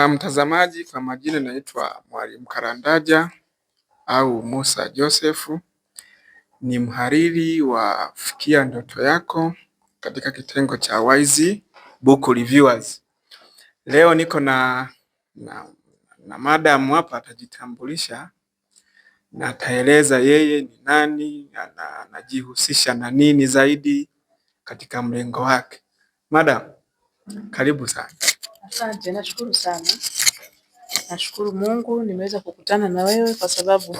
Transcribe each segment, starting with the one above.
Mtazamaji, kwa majina naitwa Mwalimu Karandaja au Musa Joseph. Ni mhariri wa Fikia Ndoto Yako katika kitengo cha Wise Book Reviewers. Leo niko na madam hapa, atajitambulisha na ataeleza yeye ni nani, anajihusisha na nini zaidi katika mlengo wake. Madam, karibu sana. Asante, nashukuru sana. Nashukuru Mungu nimeweza kukutana na wewe kwa sababu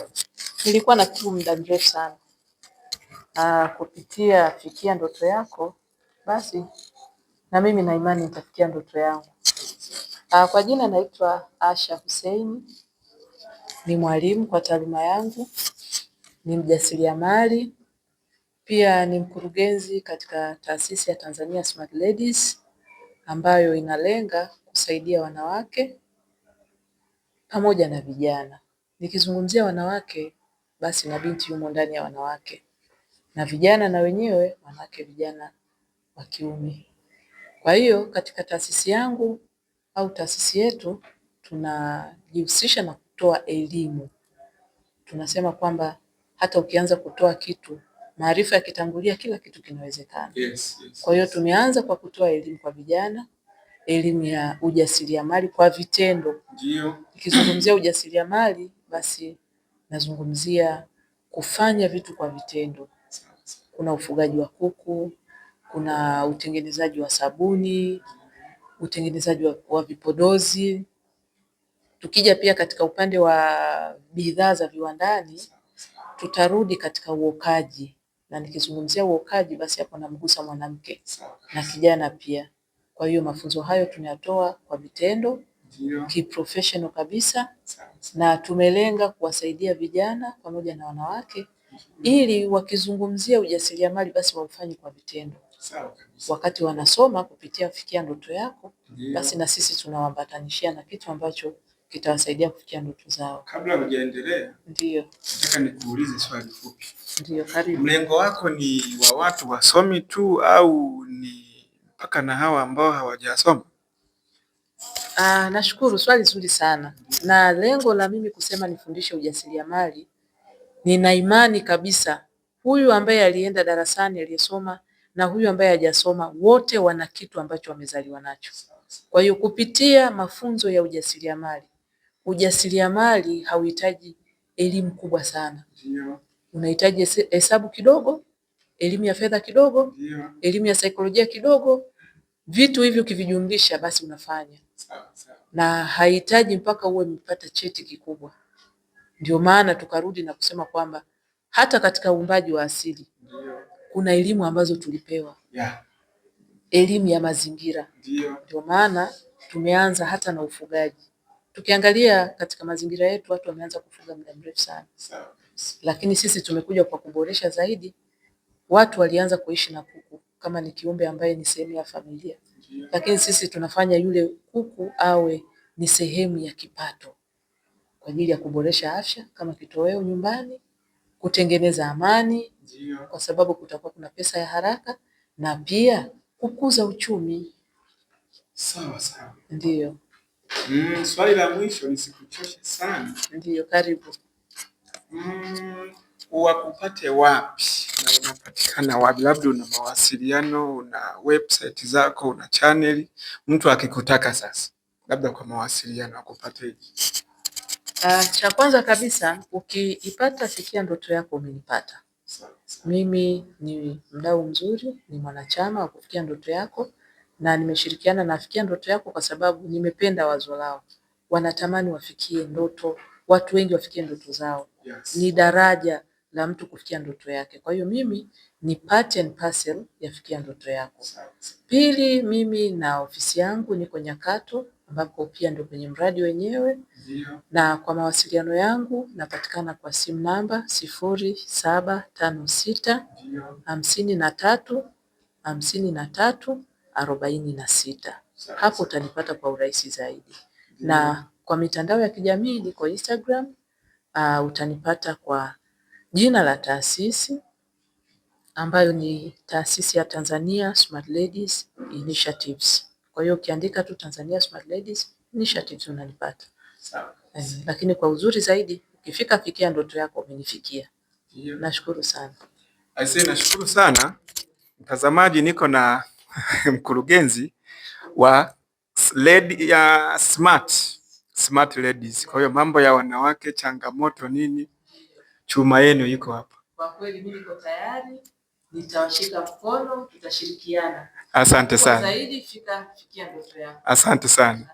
nilikuwa na kiu muda mrefu sana. Kupitia Fikia Ndoto Yako, basi na mimi na imani nitafikia ndoto yangu. Kwa jina naitwa Asha Hussein, ni mwalimu kwa taaluma yangu, ni mjasiriamali, pia ni mkurugenzi katika taasisi ya Tanzania Smart Ladies ambayo inalenga kusaidia wanawake pamoja na vijana. Nikizungumzia wanawake, basi na binti yumo ndani ya wanawake, na vijana na wenyewe wanawake, vijana wa kiume. Kwa hiyo katika taasisi yangu au taasisi yetu tunajihusisha na kutoa elimu. Tunasema kwamba hata ukianza kutoa kitu, maarifa yakitangulia, kila kitu kinawezekana. Yes. Kwa hiyo tumeanza kwa kutoa elimu kwa vijana, elimu ya ujasiriamali kwa vitendo. Ndio. Nikizungumzia ujasiriamali, basi nazungumzia kufanya vitu kwa vitendo. Kuna ufugaji wa kuku, kuna utengenezaji wa sabuni, utengenezaji wa vipodozi. Tukija pia katika upande wa bidhaa za viwandani, tutarudi katika uokaji. Na nikizungumzia uokaji, basi hapo namgusa mwanamke na kijana pia. Kwa hiyo mafunzo hayo tunayatoa kwa vitendo, kiprofessional kabisa, na tumelenga kuwasaidia vijana pamoja na wanawake ili wakizungumzia ujasiriamali basi waufanye kwa vitendo. Wakati wanasoma kupitia Fikia Ndoto Yako, basi na sisi tunawaambatanishia na kitu ambacho kitawasaidia kufikia ndoto zao. Kabla hujaendelea, ndio nataka nikuulize swali fupi. Ndio, karibu. Mlengo wako ni wa watu wasomi tu au ni mpaka na hawa ambao hawajasoma? Nashukuru, swali zuri sana. Na lengo la mimi kusema nifundishe ujasiriamali, nina imani kabisa huyu ambaye alienda darasani aliyesoma na huyu ambaye hajasoma wote wana kitu ambacho wamezaliwa nacho. Kwa hiyo kupitia mafunzo ya ujasiriamali hauhitaji elimu kubwa sana. Unahitaji hesabu kidogo, elimu ya fedha kidogo, elimu ya saikolojia kidogo. Vitu hivyo ukivijumlisha basi unafanya. Na haihitaji mpaka uwe umepata cheti kikubwa. Ndio maana tukarudi na kusema kwamba hata katika uumbaji wa asili kuna elimu ambazo tulipewa. Elimu ya mazingira. Ndio maana tumeanza hata na ufugaji. Tukiangalia katika mazingira yetu watu wameanza kufuga muda mrefu sana. Lakini sisi tumekuja kwa kuboresha zaidi. Watu walianza kuishi na kuku kama ni kiumbe ambaye ni sehemu ya familia. Lakini sisi tunafanya yule kuku awe ni sehemu ya kipato kwa ajili ya kuboresha afya kama kitoweo nyumbani, kutengeneza amani kwa sababu kutakuwa kuna pesa ya haraka, na pia kukuza uchumi. Sawa. Ndio. Swali la mwisho nisikuchoshe sana. Ndio, karibu. Wakupate wapi na unapatikana wapi? Labda una mawasiliano, una website zako, una channel. Mtu akikutaka sasa, labda kwa mawasiliano akupate. Cha kwanza kabisa, ukiipata Fikia Ndoto Yako umenipata. Mimi ni mdau mzuri, ni mwanachama wa Kufikia Ndoto Yako, na nimeshirikiana na Fikia Ndoto Yako kwa sababu nimependa wazo lao. Wanatamani wafikie ndoto, watu wengi wafikie ndoto zao. Ni daraja la mtu kufikia ndoto yake. Kwa hiyo mimi ni part and parcel ya Fikia Ndoto Yako. Pili, mimi na ofisi yangu niko Nyakato ambapo pia ndio kwenye mradi wenyewe. Na kwa mawasiliano yangu napatikana kwa simu namba 0756 53 46. Hapo utanipata kwa urahisi zaidi. Na kwa mitandao ya kijamii niko Instagram, utanipata kwa jina la taasisi ambayo ni taasisi ya Tanzania Smart Ladies Initiatives. Kwa hiyo ukiandika tu Tanzania Smart Ladies nishati tu unanipata. Lakini kwa uzuri zaidi ukifika fikia ndoto yako umenifikia. Nashukuru sana. Aisee, nashukuru sana mtazamaji, niko na mkurugenzi wa Smart Ladies. Kwa hiyo mambo ya wanawake, changamoto nini, chuma yenu iko hapa. Kwa kweli mimi niko tayari, nitawashika mkono, tutashirikiana. Asante sana. Zaidi fikia ndoto yako. Asante sana.